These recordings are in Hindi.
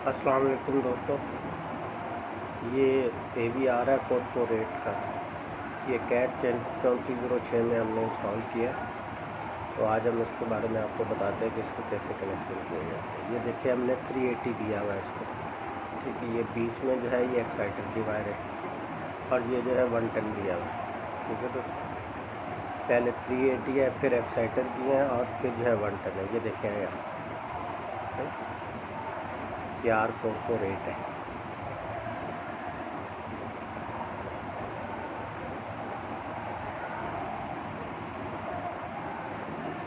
अस्सलाम वालेकुम दोस्तों, ये AVR है 448 का। ये कैट 3406 में हमने इंस्टॉल किया। तो आज हम इसके बारे में आपको बताते हैं कि इसको कैसे कनेक्शन किया जाता है। ये देखिए हमने 380 दिया हुआ है इसको, ठीक है। ये बीच में जो है ये एक्साइटर की वायर है और ये जो है 110 दिया हुआ है, ठीक है दोस्तों। पहले 380 है, फिर एक्साइटर की है और फिर जो है 110 है। ये देखें यहाँ ये R448 है।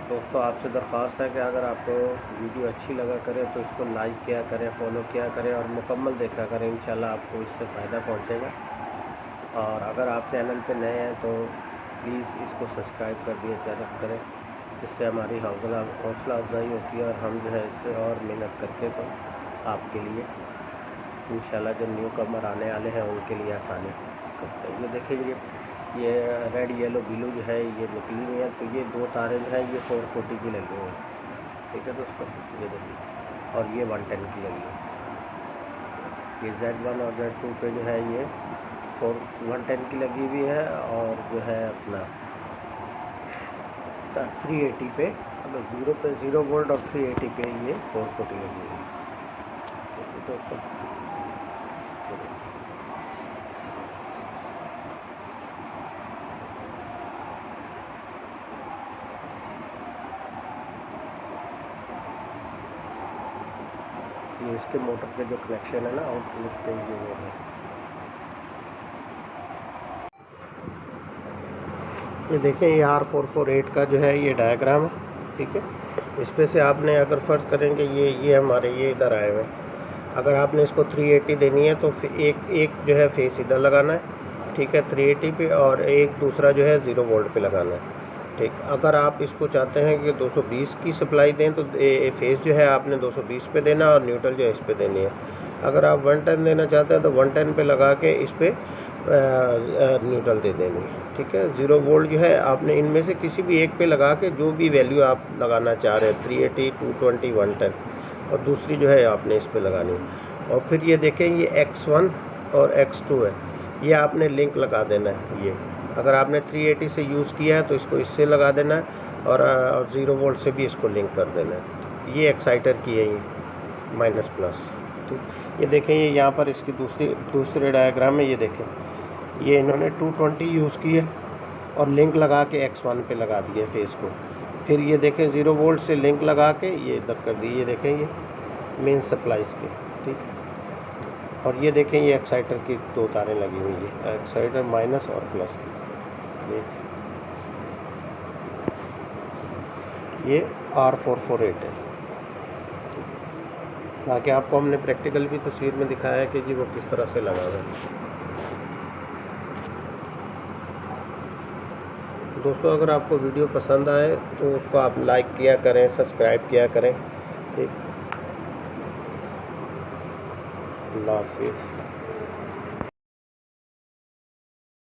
दोस्तों आपसे दरख्वास्त है कि अगर आपको वीडियो अच्छी लगा करें तो इसको लाइक किया करें, फॉलो किया करें और मुकम्मल देखा करें। इंशाल्लाह आपको इससे फ़ायदा पहुंचेगा। और अगर आप चैनल पे नए हैं तो प्लीज़ इसको सब्सक्राइब कर दिए करें, इससे हमारी हौसला अफजाई होती है और हम जो है इससे और मेहनत करके तो आपके लिए इंशाल्लाह जो न्यू कमर आने वाले हैं उनके लिए आसानी करते हैं। ये देखिए ये रेड येलो ब्लू जो है ये निकली हुई है। तो ये दो तारें जो है ये 440 की लगी हुई है, ठीक है दोस्तों। ये देखिए और ये 110 की लगी है। ये Z1 और Z2 पे जो है ये 110 की लगी हुई है और जो है अपना 380 पे, अगर 0 पे 0 वोल्ट और 380 पे ये 440 लगी हुई है, ठीक है दोस्तों। ये इसके मोटर के जो कनेक्शन है ना आउटपुट पे ये वो है। ये देखें ये R448 का जो है ये डायग्राम है, ठीक है। इस पे से आपने अगर फ़र्ज़ करेंगे ये हमारे ये इधर आए हुए हैं। अगर आपने इसको 380 देनी है तो फिर एक जो है फेस इधर लगाना है, ठीक है, 380 पे, और एक दूसरा जो है 0 वोल्ट पे लगाना है, ठीक। अगर आप इसको चाहते हैं कि 220 की सप्लाई दें तो फेस जो है आपने 220 पे देना और न्यूट्रल जो है इस पे देनी है। अगर आप 110 देना चाहते हैं तो 110 पे लगा के इस पे न्यूट्रल दे देनी है, ठीक है। 0 वोल्ट जो है आपने इनमें से किसी भी एक पे लगा के जो भी वैल्यू आप लगाना चाह रहे हैं 380, 220, 110, और दूसरी जो है आपने इस पे लगानी है। और फिर ये देखें ये X1 और X2 है, ये आपने लिंक लगा देना है। ये अगर आपने 380 से यूज़ किया है तो इसको इससे लगा देना है और 0 वोल्ट से भी इसको लिंक कर देना है। ये एक्साइटर की है ये माइनस प्लस, ठीक। ये देखें ये यहाँ पर इसकी दूसरे डायग्राम में ये देखें ये इन्होंने 220 यूज़ की है और लिंक लगा के X1 पे लगा दिया फेस को। फिर ये देखें 0 वोल्ट से लिंक लगा के ये इधर कर दी। ये देखें ये मेन सप्लाईज के, ठीक। और ये देखें ये एक्साइटर की दो तारें लगी हुई है, एक्साइटर माइनस और प्लस की। ये R448 है। बाकी आपको हमने प्रैक्टिकल भी तस्वीर में दिखाया है कि जी वो किस तरह से लगा हुआ है। दोस्तों अगर आपको वीडियो पसंद आए तो उसको आप लाइक किया करें, सब्सक्राइब किया करें, ठीक। अल्लाह हाफिज़।